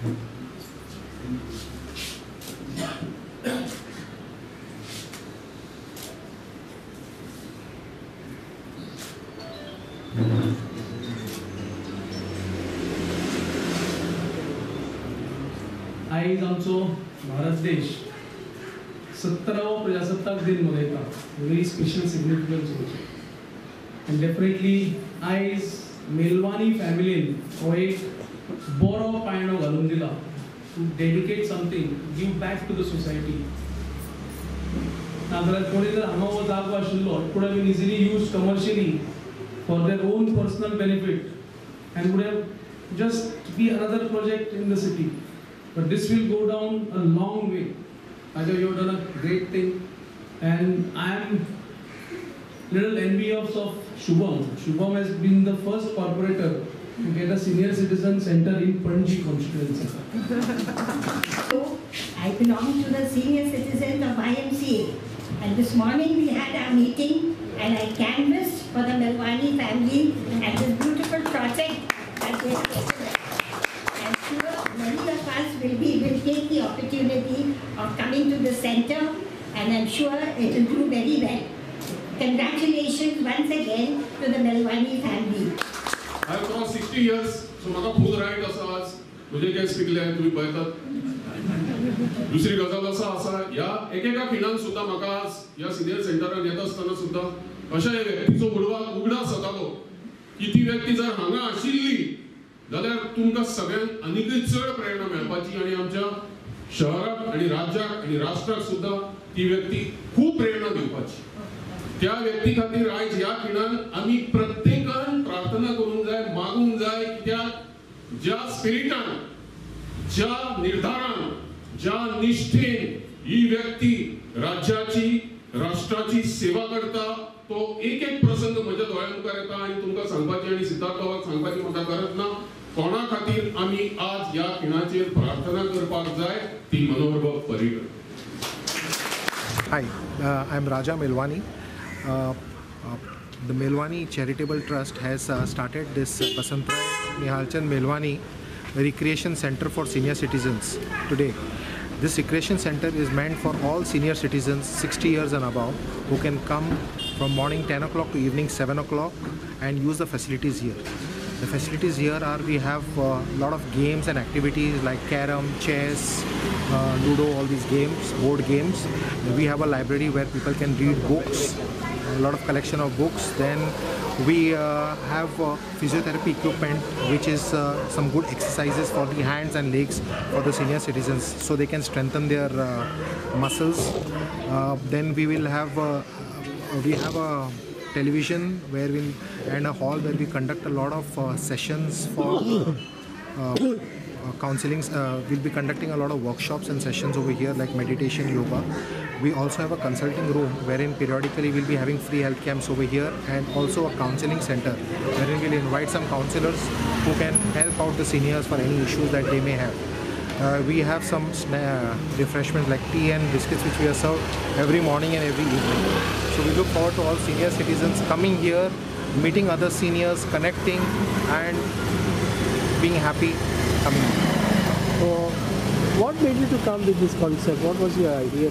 आज आमचो भारत देश 17वा प्रजासत्ताक दिन मनयता. Very special significance and definitely आज मेलवानी फॅमिलीन हो एक बरो पायंडो घालून दिला to dedicate something, give back to the society. नाजाल्यार कोणी जर हांगा हो जागो आशिल्लो, it could have been easily used commercially for their own personal benefit and would have just be another project in the city. But this will go down a long way. Ajay, you have done a great thing, and I am little envious of Shubham. Shubham has been the first corporator to get a senior citizen center in Panji constituency. So, I belong to the senior citizens of IMCA, and this morning we had our meeting, and I canvassed for the Melwani family and this beautiful project that they have. I'm sure many of us will take the opportunity of coming to the center, and I'm sure it will do very well. Congratulations once again to the Melwani family. I have crossed 60 years, so म्हाका full right आसा आज. म्हजे case पिकले तुम्ही पळयतात. दुसरी गजाल आसा ह्या एकेका खिणान सुद्धा म्हाका आज ह्या सिनियर सेंटरान येता आसतना सुद्धा अशा व्यक्तीचो उगडास जातालो की ती व्यक्ती जर हांगा आशिल्ली जाल्यार तुमकां सगळ्यांक आनीकय चड प्रेरणा मेळपाची आनी आमच्या शहराक आनी राज्याक आनी राष्ट्राक सुद्धा ती व्यक्ती खूप प्रेरणा दिवपाची. त्या व्यक्ती खातीर आज ह्या खिणान आमी प्रत्येकान प्रार्थना करूंक जाय, मागूंक जाय, कित्याक ज्या स्पिरिटान, ज्या निर्धारान, ज्या निष्ठेन ही व्यक्ती राज्याची, राष्ट्राची सेवा करता, तो एक प्रसंग म्हज्या दोळ्या मुखार येता आनी तुमकां सांगपाची आनी सिद्धार्थाक सांगपाची म्हाका गरज ना. कोणा खातीर आमी आज ह्या खिणाचेर प्रार्थना करपाक जाय ती Manohar Parrikar. Hi, I'm Raja Melwani. The Melwani Charitable Trust has started this Basantrai Nihalchand Melwani Recreation Center for Senior Citizens today. This recreation center is meant for all senior citizens 60 years and above who can come from morning 10 o'clock to evening 7 o'clock and use the facilities here. The facilities here are, we have a lot of games and activities like carom, chess, ludo, all these games, board games. We have a library where people can read books, a lot of collection of books. Then we have physiotherapy equipment, which is some good exercises for the hands and legs for the senior citizens so they can strengthen their muscles. Then we will have a television and a hall where we conduct a lot of sessions for counseling. We'll be conducting a lot of workshops and sessions over here like meditation, yoga. We also have a consulting room wherein periodically we'll be having free health camps over here, and also a counseling center wherein we'll invite some counselors who can help out the seniors for any issues that they may have. We have some refreshments like tea and biscuits which we are served every morning and every evening. So we look forward to all senior citizens coming here, meeting other seniors, connecting and being happy coming here. So what made you to come with this concept? What was your idea?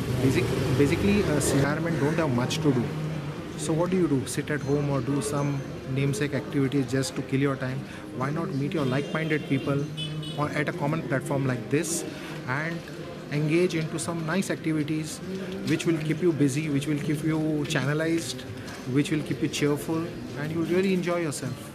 Basically, environment don't have much to do. So what do? Sit at home or do some namesake activities just to kill your time? Why not meet your like-minded people or at a common platform like this and engage into some nice activities which will keep you busy, which will keep you channelized, which will keep you cheerful, and you really enjoy yourself.